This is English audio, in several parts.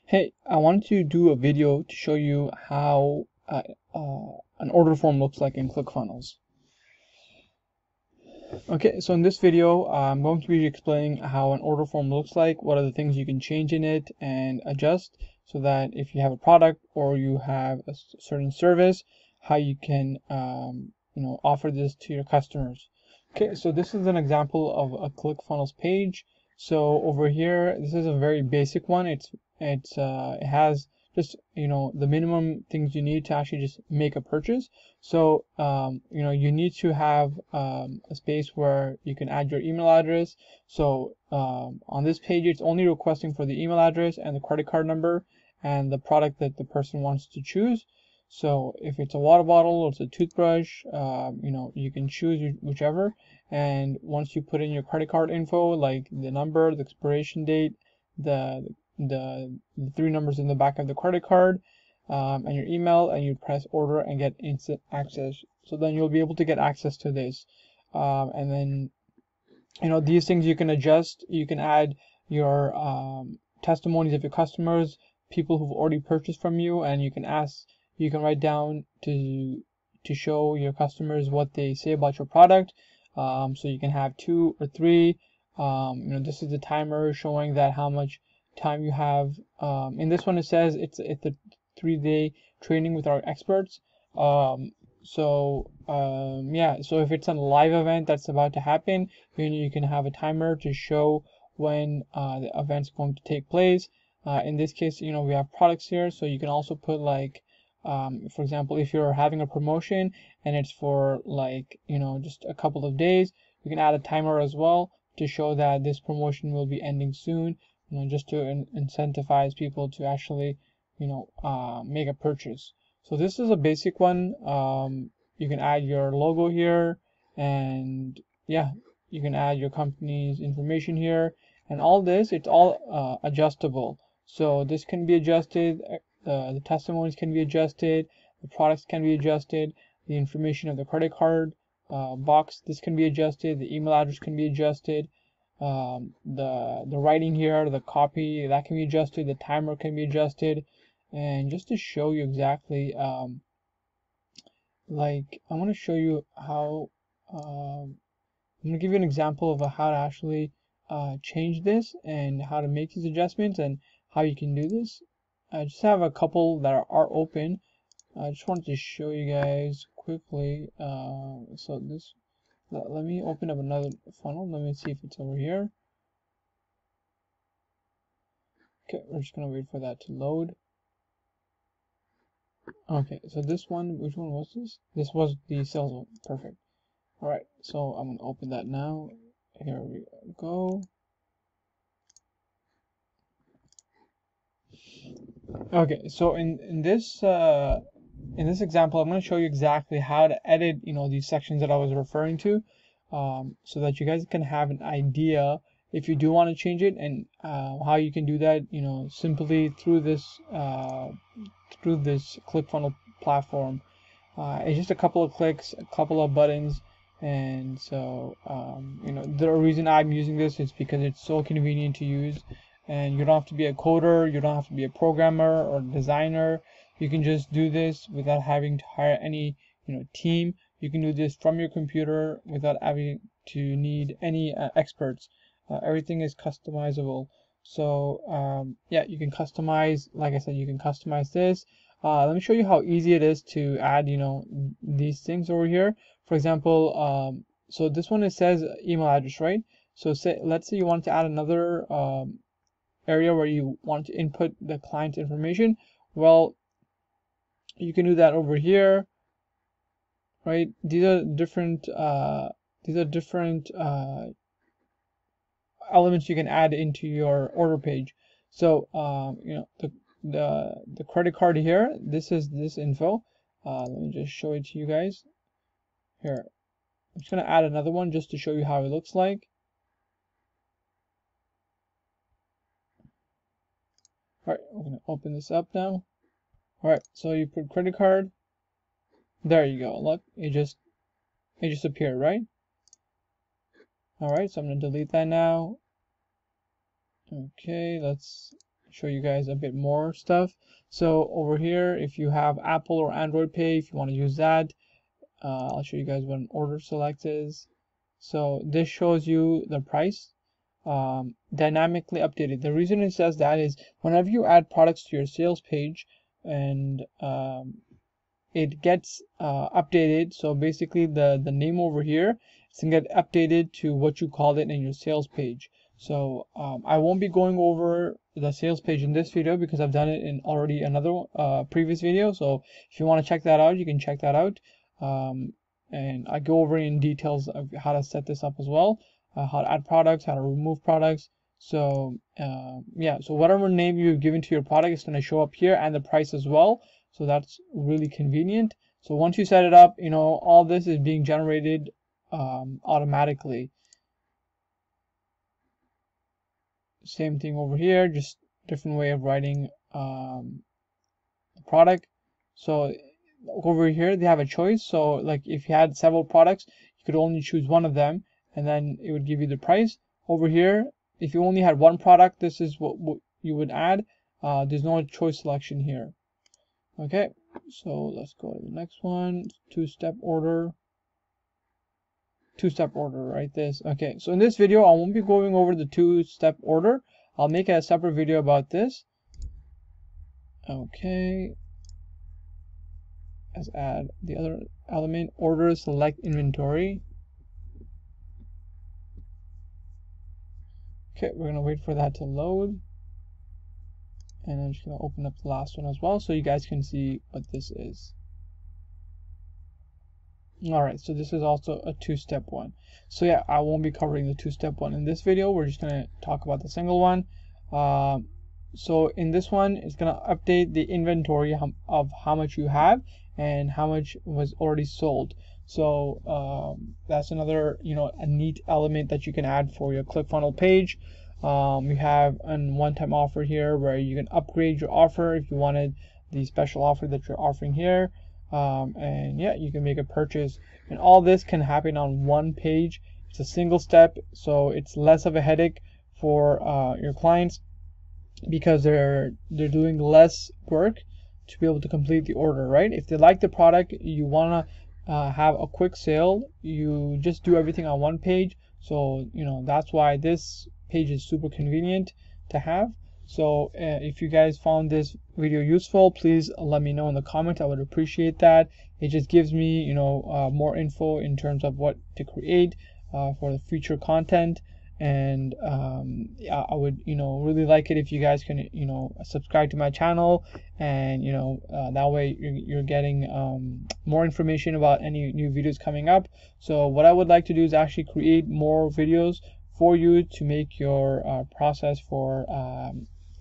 Hey, I wanted to do a video to show you how an order form looks like in ClickFunnels. Okay, so in this video, I'm going to be explaining how an order form looks like, what are the things you can change in it and adjust so that if you have a product or you have a certain service, how you can offer this to your customers. Okay, so this is an example of a ClickFunnels page. So over here, this is a very basic one. It has just the minimum things you need to actually just make a purchase. So you need to have a space where you can add your email address. So on this page, it's only requesting for the email address and the credit card number and the product that the person wants to choose. So if it's a water bottle or it's a toothbrush, you can choose whichever. And once you put in your credit card info, like the number, the expiration date, the three numbers in the back of the credit card, and your email, and you press order and get instant access. So then you'll be able to get access to this. And then these things you can adjust. You can add your testimonies of your customers, people who've already purchased from you, and you can write down to show your customers what they say about your product. So you can have 2 or 3. This is the timer showing that how much time you have. In this one, it says it's a 3-day training with our experts. So if it's a live event that's about to happen, you can have a timer to show when the event's going to take place. In this case, we have products here, so you can also put like, for example, if you're having a promotion and it's for like just a couple of days, you can add a timer as well to show that this promotion will be ending soon, just to incentivize people to actually make a purchase. So this is a basic one. You can add your logo here, and yeah, you can add your company's information here, and all this, it's all adjustable. So this can be adjusted, the testimonies can be adjusted, the products can be adjusted, the information of the credit card box, this can be adjusted, the email address can be adjusted, the writing here, the copy, that can be adjusted, the timer can be adjusted. And just to show you exactly, like I want to show you how, I'm going to give you an example of how to actually change this and how to make these adjustments and how you can do this. I just have a couple that are open. I just wanted to show you guys quickly. So this, let me open up another funnel. Let me see if it's over here. Okay, we're just going to wait for that to load. Okay, so this one, which one was this? This was the sales one. Perfect. All right, so I'm gonna open that now. Here we go. Okay, so in this example, I'm gonna show you exactly how to edit these sections that I was referring to, so that you guys can have an idea if you do want to change it, and how you can do that simply through this ClickFunnels platform. It's just a couple of clicks, a couple of buttons, and so the reason I'm using this is because it's so convenient to use, and you don't have to be a coder, you don't have to be a programmer or designer. You can just do this without having to hire any team. You can do this from your computer without having to need any experts. Everything is customizable. So yeah, you can customize, like I said, you can customize this. Let me show you how easy it is to add these things over here. For example, so this one, it says email address, right? So let's say you want to add another area where you want to input the client's information. Well, you can do that over here, right? These are different elements you can add into your order page. So the credit card here, this is this info. Let me just show it to you guys here. I'm just going to add another one just to show you how it looks like. All right, I'm going to open this up now. All right, so you put credit card, there you go. Look, it just appeared, right? All right, so I'm going to delete that now. Okay, let's show you guys a bit more stuff. So over here, if you have Apple or Android Pay, if you want to use that, I'll show you guys what an order select is. So this shows you the price, dynamically updated. The reason it says that is whenever you add products to your sales page and it gets updated. So basically the name over here is going to get updated to what you called it in your sales page. So I won't be going over the sales page in this video because I've done it in already another previous video. So if you want to check that out, you can check that out. And I go over in details of how to set this up as well, how to add products, how to remove products. So yeah, so whatever name you've given to your product is going to show up here, and the price as well. So that's really convenient. So once you set it up, you know, all this is being generated automatically. Same thing over here, just different way of writing the product. So over here they have a choice. So like if you had several products, you could only choose one of them, and then it would give you the price. Over here, if you only had one product, this is what you would add. There's no choice selection here. Okay, so let's go to the next one. Two-step order, right? This. Okay, so in this video I won't be going over the two-step order. I'll make a separate video about this. Okay, let's add the other element, order select inventory. Okay, we're gonna wait for that to load, and I'm just gonna open up the last one as well so you guys can see what this is. Alright, so this is also a two-step one. So yeah, I won't be covering the two-step one in this video. We're just gonna talk about the single one. So in this one, it's gonna update the inventory of how much you have and how much was already sold. So that's another, you know, a neat element that you can add for your ClickFunnels page. You have a one-time offer here where you can upgrade your offer if you wanted the special offer that you're offering here. And yeah, you can make a purchase, and all this can happen on one page. It's a single step, so it's less of a headache for your clients because they're doing less work to be able to complete the order, right? If they like the product, you want to have a quick sale, you just do everything on one page. So you know, that's why this page is super convenient to have. So if you guys found this video useful, please let me know in the comments. I would appreciate that. It just gives me, you know, more info in terms of what to create for the future content. And yeah, I would, you know, really like it if you guys can, you know, subscribe to my channel, and you know, that way you're getting more information about any new videos coming up. So what I would like to do is actually create more videos for you to make your process for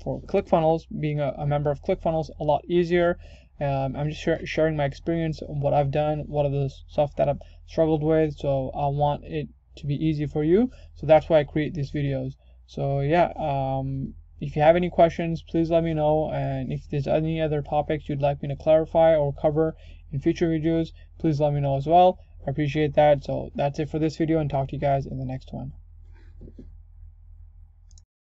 ClickFunnels, being a member of ClickFunnels, a lot easier. I'm just sharing my experience, what I've done, what are the stuff that I've struggled with. So I want it to be easy for you. So that's why I create these videos. So yeah, if you have any questions, please let me know. And if there's any other topics you'd like me to clarify or cover in future videos, please let me know as well. I appreciate that. So that's it for this video, and talk to you guys in the next one.